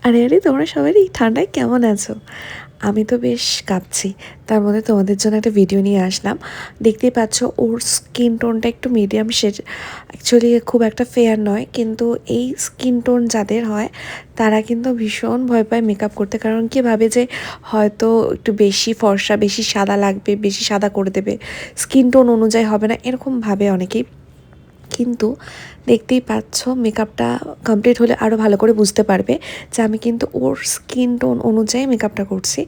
আরে আরে, তোমরা সবাই এই ঠান্ডায় কেমন আছো? আমি তো বেশ কাঁপছি। তার মধ্যে তোমাদের জন্য একটা ভিডিও নিয়ে আসলাম। দেখতেই পাচ্ছ ওর স্কিন টোনটা একটু মিডিয়াম শেড, অ্যাকচুয়ালি খুব একটা ফেয়ার নয়, কিন্তু এই স্কিন টোন যাদের হয় তারা কিন্তু ভীষণ ভয় পায় মেকআপ করতে। কারণ কি ভাবে যে হয়তো একটু বেশি ফর্সা, বেশি সাদা লাগবে, বেশি সাদা করে দেবে, স্কিন টোন অনুযায়ী হবে না, এরকম ভাবে অনেকেই। কিন্তু দেখতেই পাচ্ছ মেকআপটা কমপ্লিট হলে আরও ভালো করে বুঝতে পারবে যে আমি কিন্তু ওর স্কিন টোন অনুযায়ী মেকআপটা করছি।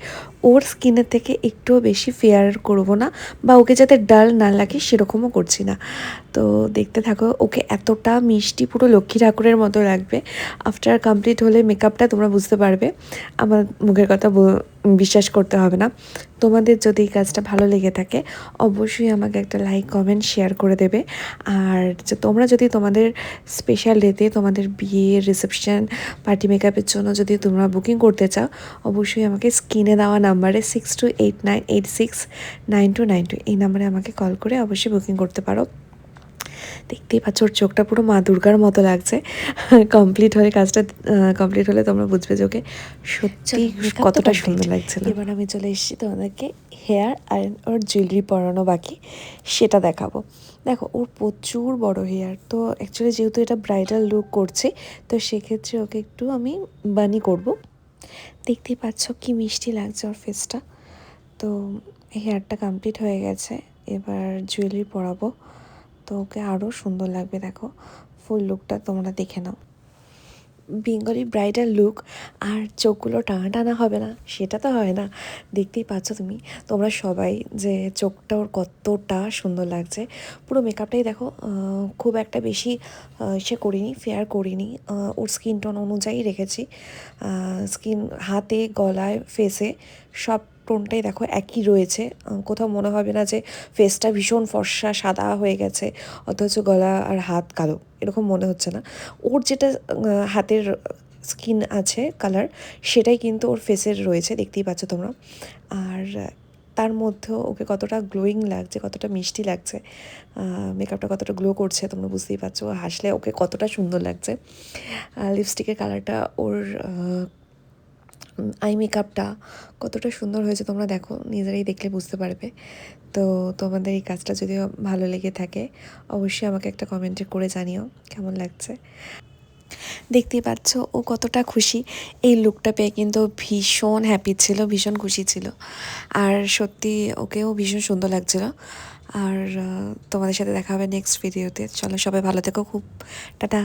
ওর স্কিনের থেকে একটুও বেশি ফেয়ার করব না, বা ওকে যাতে ডাল না লাগে সেরকমও করছি না। তো দেখতে থাকো, ওকে এতটা মিষ্টি পুরো লক্ষ্মী ঠাকুরের মতো লাগবে। আফটার কমপ্লিট হলে মেকআপটা তোমরা বুঝতে পারবে, আমার মুখের কথা বিশ্বাস করতে হবে না। তোমাদের যদি এই কাজটা ভালো লেগে থাকে অবশ্যই আমাকে একটা লাইক, কমেন্ট, শেয়ার করে দেবে। আর তোমরা যদি তোমাদের স্পেশাল ডেতে, তোমাদের বিয়ের রিসেপশন, পার্টি মেকআপের জন্য যদি তোমরা বুকিং করতে চাও অবশ্যই আমাকে স্ক্রিনে দেওয়া নাম্বারে 6289869292 এই নাম্বারে আমাকে কল করে অবশ্যই বুকিং করতে পারো। দেখতেই পাচ্ছ ওর চোখটা পুরো মা দুর্গার মতো লাগছে। কমপ্লিট হলে কাজটা কমপ্লিট হলে তোমরা বুঝবে যে ওকে সত্যি কতটা সুন্দর লাগছিল। এবার আমি চলে এসেছি তোমাদেরকে হেয়ার আর ওর জুয়েলারি পরানো বাকি, সেটা দেখাবো। দেখো ওর প্রচুর বড় হেয়ার, তো অ্যাকচুয়ালি যেহেতু এটা ব্রাইডাল লুক করছে তো সেক্ষেত্রে ওকে একটু আমি বানি করব। দেখতেই পাচ্ছ কি মিষ্টি লাগছে ওর ফেসটা। তো হেয়ারটা কমপ্লিট হয়ে গেছে, এবার জুয়েলারি পরাবো, তো ওকে আরও সুন্দর লাগবে। দেখো ফুল লুকটা তোমরা দেখে নাও, বেঙ্গলি ব্রাইডাল লুক। আর চোখগুলো টানা টানা হবে না সেটা তো হয় না, দেখতেই পাচ্ছ তোমরা সবাই যে চোখটা ওর কতটা সুন্দর লাগছে। পুরো মেকআপটাই দেখো খুব একটা বেশি সে করিনি, ফেয়ার করিনি, ওর স্কিন টোন অনুযায়ী রেখেছি। স্কিন, হাতে, গলায়, ফেসে সব টোনটাই দেখো একই রয়েছে। কোথাও মনে হবে না যে ফেসটা ভীষণ ফর্সা সাদা হয়ে গেছে অথচ গলা আর হাত কালো, এরকম মনে হচ্ছে না। ওর যেটা হাতের স্কিন আছে কালার, সেটাই কিন্তু ওর ফেসের রয়েছে, দেখতেই পাচ্ছ তোমরা। আর তার মধ্যেও ওকে কতটা গ্লোয়িং লাগছে, কতটা মিষ্টি লাগছে, মেকআপটা কতটা গ্লো করছে তোমরা বুঝতেই পারছো। হাসলে ওকে কতটা সুন্দর লাগছে। লিপস্টিকের কালারটা, ওর আই মেকআপটা কতটা সুন্দর হয়েছে তোমরা দেখো, নিজেরাই দেখলে বুঝতে পারবে। তো তোমাদের এই কাজটা যদি ভালো লেগে থাকে অবশ্যই আমাকে একটা কমেন্টে করে জানিও কেমন লাগছে। দেখতেই পাচ্ছ ও কতটা খুশি এই লুকটা পেয়ে, কিন্তু ভীষণ হ্যাপি ছিল, ভীষণ খুশি ছিল। আর সত্যি ওকেও ভীষণ সুন্দর লাগছিল। আর তোমাদের সাথে দেখা হবে নেক্সট ভিডিওতে। চলো সবাই ভালো থেকো, খুব টাটা।